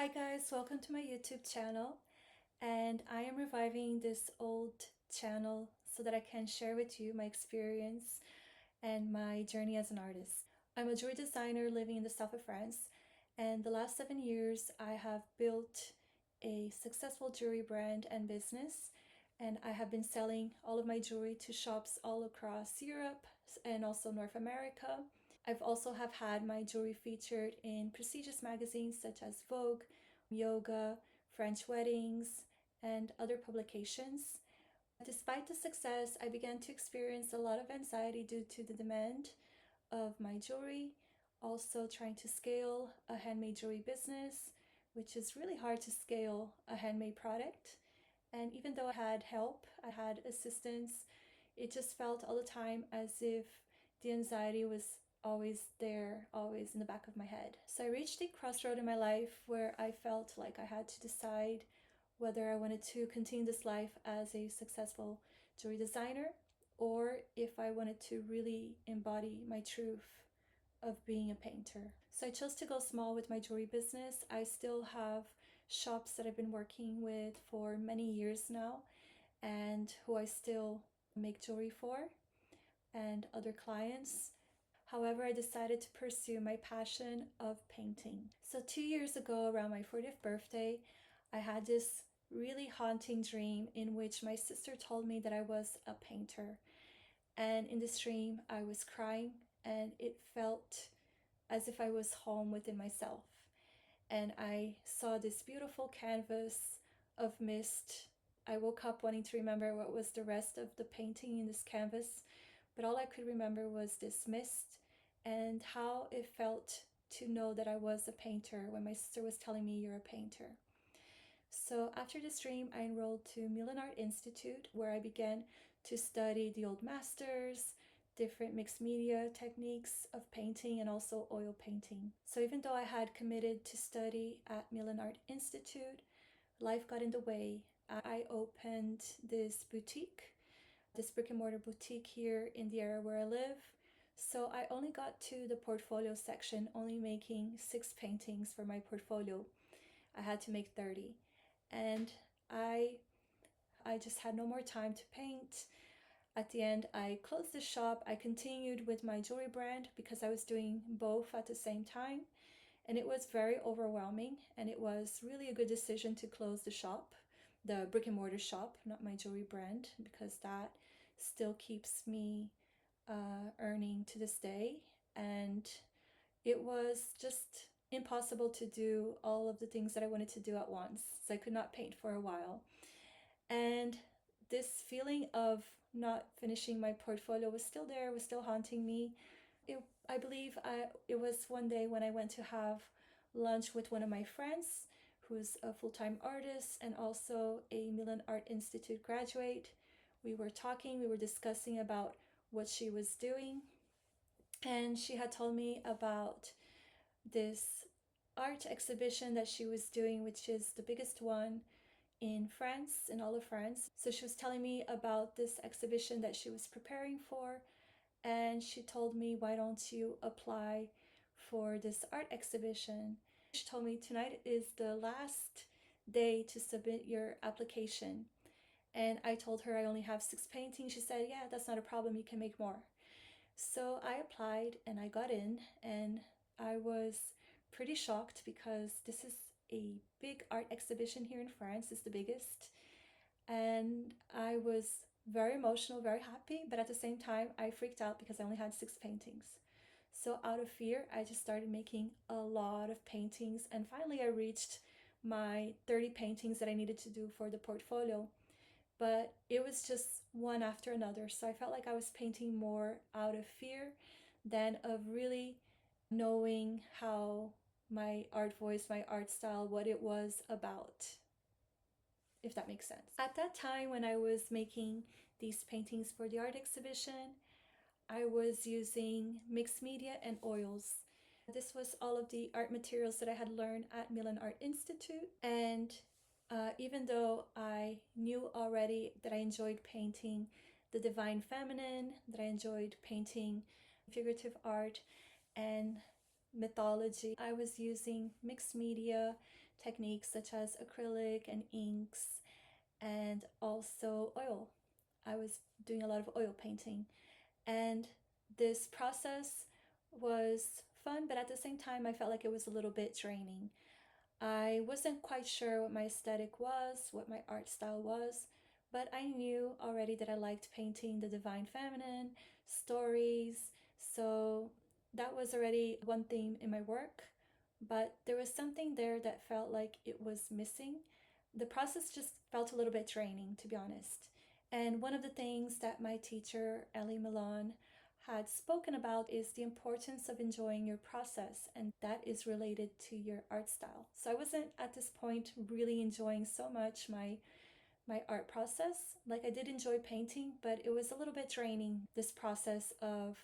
Hi guys, welcome to my YouTube channel, and I am reviving this old channel so that I can share with you my experience and my journey as an artist. I'm a jewelry designer living in the south of France, and the last 7 years I have built a successful jewelry brand and business, and I have been selling all of my jewelry to shops all across Europe and also North America. I've also have had my jewelry featured in prestigious magazines such as Vogue, Yoga, French Weddings, and other publications. Despite the success, I began to experience a lot of anxiety due to the demand of my jewelry, also trying to scale a handmade jewelry business, which is really hard to scale a handmade product. And even though I had help, I had assistance, it just felt all the time as if the anxiety was always there, always in the back of my head. So I reached a crossroad in my life where I felt like I had to decide whether I wanted to continue this life as a successful jewelry designer or if I wanted to really embody my truth of being a painter. So I chose to go small with my jewelry business. I still have shops that I've been working with for many years now and who I still make jewelry for and other clients. However, I decided to pursue my passion of painting. So 2 years ago, around my 40th birthday, I had this really haunting dream in which my sister told me that I was a painter. And in this dream, I was crying and it felt as if I was home within myself. And I saw this beautiful canvas of mist. I woke up wanting to remember what was the rest of the painting in this canvas, but all I could remember was this mist and how it felt to know that I was a painter when my sister was telling me you're a painter. So after this dream, I enrolled to Milan Art Institute, where I began to study the old masters, different mixed media techniques of painting, and also oil painting. So even though I had committed to study at Milan Art Institute, life got in the way. I opened this boutique, this brick and mortar boutique here in the area where I live. So I only got to the portfolio section, only making 6 paintings for my portfolio. I had to make 30. And I just had no more time to paint. At the end, I closed the shop. I continued with my jewelry brand because I was doing both at the same time. And it was very overwhelming. And it was really a good decision to close the shop, the brick and mortar shop, not my jewelry brand, because that still keeps me earning to this day. And it was just impossible to do all of the things that I wanted to do at once. So I could not paint for a while. And this feeling of not finishing my portfolio was still there, was still haunting me. I believe it was one day when I went to have lunch with one of my friends who's a full-time artist and also a Milan Art Institute graduate. We were talking, we were discussing about what she was doing, and she had told me about this art exhibition that she was doing, which is the biggest one in France, in all of France. So she was telling me about this exhibition that she was preparing for, and she told me, why don't you apply for this art exhibition? She told me tonight is the last day to submit your application. And I told her I only have 6 paintings. She said, yeah, that's not a problem, you can make more. So I applied and I got in, and I was pretty shocked because this is a big art exhibition here in France. It's the biggest. And I was very emotional, very happy, but at the same time, I freaked out because I only had 6 paintings. So out of fear, I just started making a lot of paintings, and finally I reached my 30 paintings that I needed to do for the portfolio. But it was just one after another. So I felt like I was painting more out of fear than of really knowing how my art voice, my art style, what it was about, if that makes sense. At that time when I was making these paintings for the art exhibition, I was using mixed media and oils. This was all of the art materials that I had learned at Milan Art Institute, and even though I knew already that I enjoyed painting the divine feminine, that I enjoyed painting figurative art and mythology, I was using mixed media techniques such as acrylic and inks and also oil. I was doing a lot of oil painting, and this process was fun, but at the same time, I felt like it was a little bit draining. I wasn't quite sure what my aesthetic was, what my art style was, but I knew already that I liked painting the divine feminine, stories, so that was already one theme in my work. But there was something there that felt like it was missing. The process just felt a little bit draining, to be honest. And one of the things that my teacher, Ellie Milan, had spoken about is the importance of enjoying your process, and that is related to your art style. So I wasn't at this point really enjoying so much my art process. Like, I did enjoy painting, but it was a little bit draining, this process of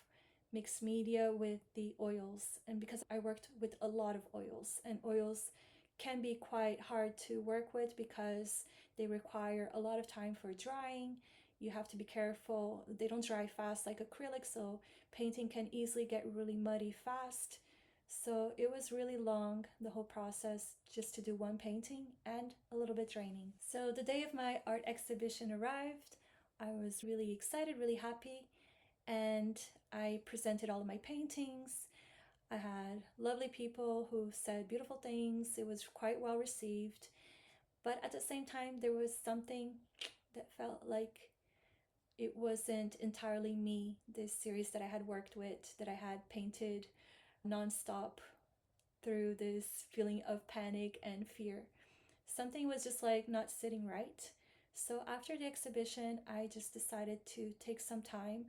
mixed media with the oils. And because I worked with a lot of oils, and oils can be quite hard to work with because they require a lot of time for drying. You have to be careful. They don't dry fast like acrylic, so painting can easily get really muddy fast. So it was really long, the whole process, just to do one painting, and a little bit draining. So the day of my art exhibition arrived. I was really excited, really happy, and I presented all of my paintings. I had lovely people who said beautiful things. It was quite well received. But at the same time, there was something that felt like it wasn't entirely me, this series that I had worked with, that I had painted nonstop through this feeling of panic and fear. Something was just like not sitting right. So after the exhibition, I just decided to take some time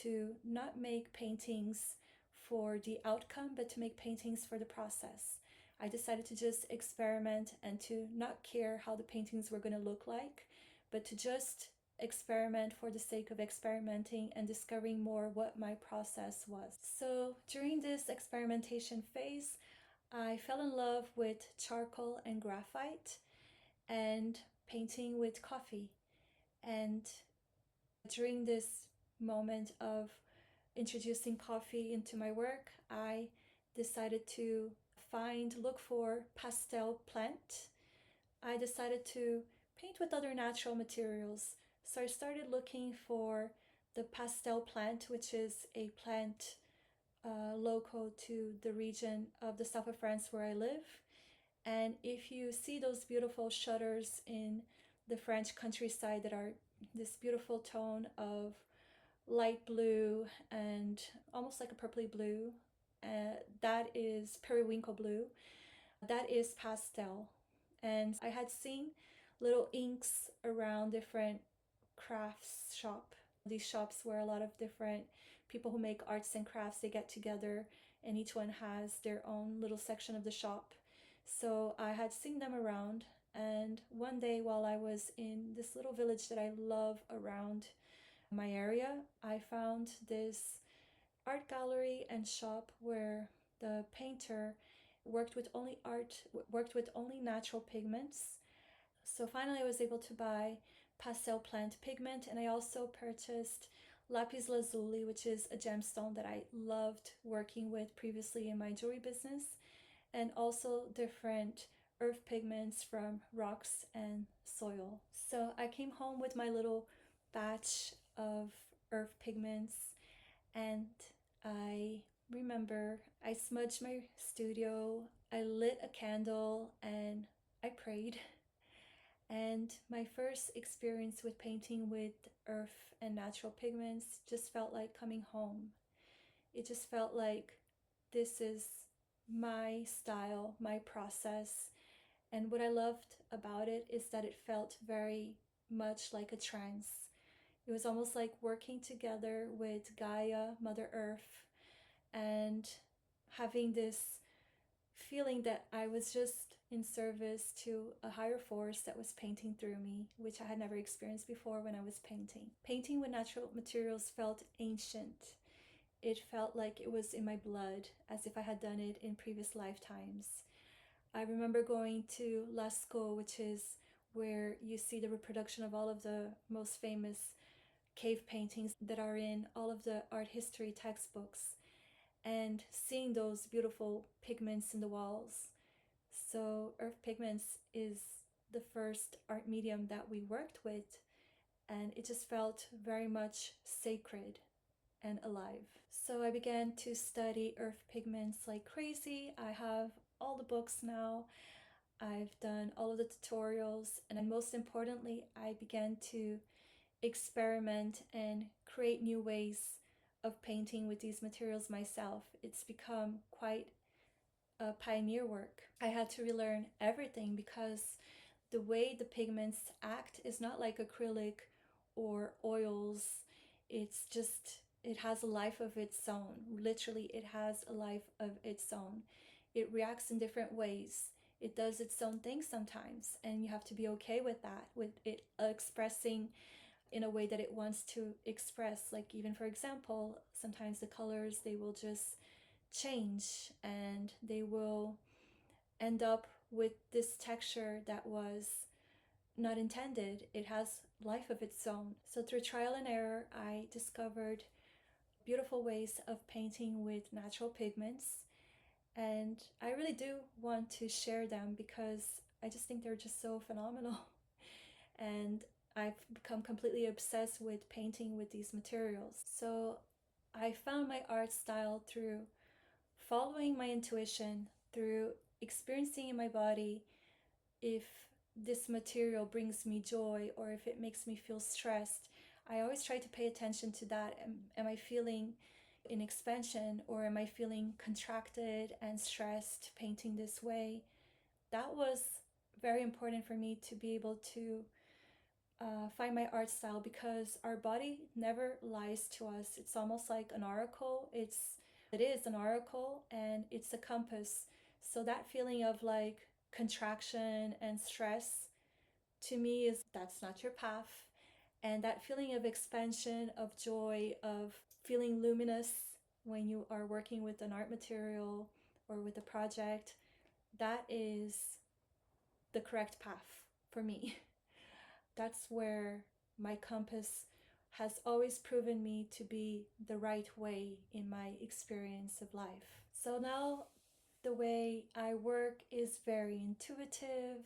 to not make paintings for the outcome, but to make paintings for the process. I decided to just experiment and to not care how the paintings were going to look like, but to just experiment for the sake of experimenting and discovering more what my process was. So during this experimentation phase, I fell in love with charcoal and graphite and painting with coffee. And during this moment of introducing coffee into my work, I decided to look for pastel plant. I decided to paint with other natural materials. So I started looking for the pastel plant, which is a plant local to the region of the south of France where I live. And if you see those beautiful shutters in the French countryside that are this beautiful tone of light blue and almost like a purpley blue, that is periwinkle blue. That is pastel. And I had seen little inks around different crafts shop. These shops where a lot of different people who make arts and crafts, they get together, and each one has their own little section of the shop. So I had seen them around, and one day while I was in this little village that I love around my area, I found this art gallery and shop where the painter worked with only natural pigments. So finally I was able to buy pastel plant pigment, and I also purchased lapis lazuli, which is a gemstone that I loved working with previously in my jewelry business, and also different earth pigments from rocks and soil. So I came home with my little batch of earth pigments, and I remember I smudged my studio, I lit a candle, and I prayed. And my first experience with painting with earth and natural pigments just felt like coming home. It just felt like this is my style, my process. And what I loved about it is that it felt very much like a trance. It was almost like working together with Gaia, Mother Earth, and having this feeling that I was just in service to a higher force that was painting through me, which I had never experienced before when I was painting. Painting with natural materials felt ancient. It felt like it was in my blood, as if I had done it in previous lifetimes. I remember going to Lascaux, which is where you see the reproduction of all of the most famous cave paintings that are in all of the art history textbooks, and seeing those beautiful pigments in the walls. So earth pigments is the first art medium that we worked with, and it just felt very much sacred and alive. So I began to study earth pigments like crazy. I have all the books now. I've done all of the tutorials, and most importantly, I began to experiment and create new ways of painting with these materials myself. It's become quite a pioneer work. I had to relearn everything because the way the pigments act is not like acrylic or oils. It's just, it has a life of its own. Literally, it has a life of its own. It reacts in different ways. It does its own thing sometimes, and you have to be okay with that, with it expressing in a way that it wants to express. Like, even for example, sometimes the colors, they will just change and they will end up with this texture that was not intended. It has life of its own. So through trial and error, I discovered beautiful ways of painting with natural pigments, and I really do want to share them because I just think they're just so phenomenal. And I've become completely obsessed with painting with these materials. So I found my art style through following my intuition, through experiencing in my body if this material brings me joy or if it makes me feel stressed. I always try to pay attention to that. Am I feeling in expansion, or am I feeling contracted and stressed painting this way? That was very important for me to be able to find my art style, because our body never lies to us. It's almost like an oracle. It is an oracle, and it's a compass. So that feeling of like contraction and stress, to me, is that's not your path. And that feeling of expansion, of joy, of feeling luminous when you are working with an art material or with a project, that is the correct path for me. That's where my compass has always proven me to be the right way in my experience of life. So now the way I work is very intuitive.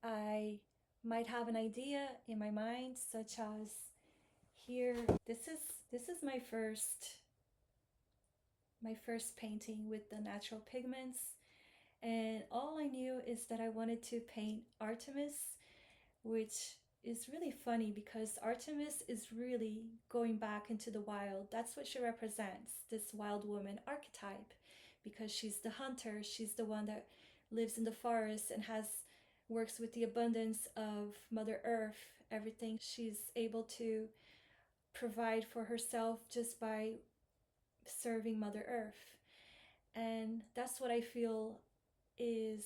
I might have an idea in my mind, such as here, this is my first painting with the natural pigments, and all I knew is that I wanted to paint Artemis, which is really funny because Artemis is really going back into the wild. That's what she represents, this wild woman archetype, because she's the hunter, she's the one that lives in the forest and works with the abundance of Mother Earth. Everything she's able to provide for herself just by serving Mother Earth. And that's what I feel is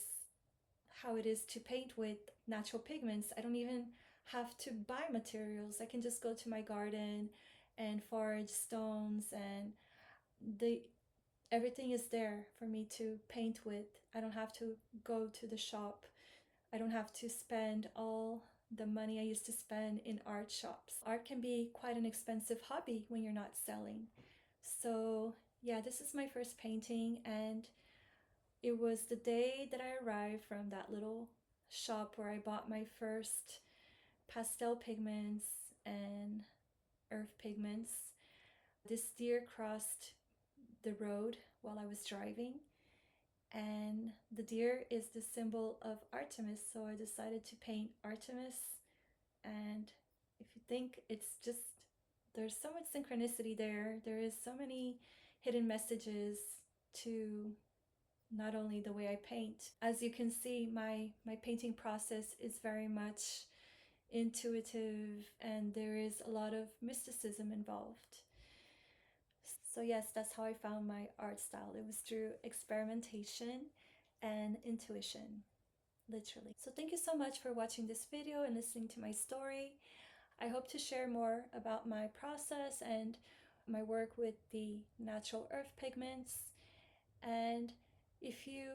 how it is to paint with natural pigments. I don't even have to buy materials. I can just go to my garden and forage stones, and the everything is there for me to paint with. I don't have to go to the shop. I don't have to spend all the money I used to spend in art shops. Art can be quite an expensive hobby when you're not selling. So, yeah, this is my first painting, and it was the day that I arrived from that little shop where I bought my first pastel pigments and earth pigments. This deer crossed the road while I was driving, and the deer is the symbol of Artemis, so I decided to paint Artemis. And if you think, it's just, there's so much synchronicity there. There is so many hidden messages to not only the way I paint. As you can see, my painting process is very much intuitive, and there is a lot of mysticism involved. So yes, that's how I found my art style. It was through experimentation and intuition, literally. So thank you so much for watching this video and listening to my story. I hope to share more about my process and my work with the natural earth pigments. And if you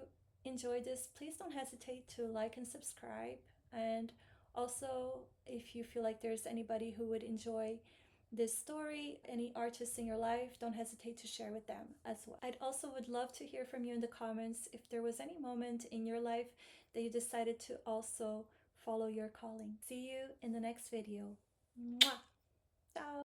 enjoyed this, please don't hesitate to like and subscribe. And also, if you feel like there's anybody who would enjoy this story, any artists in your life, don't hesitate to share with them as well. I'd also would love to hear from you in the comments if there was any moment in your life that you decided to also follow your calling. See you in the next video. Mwah! Ciao!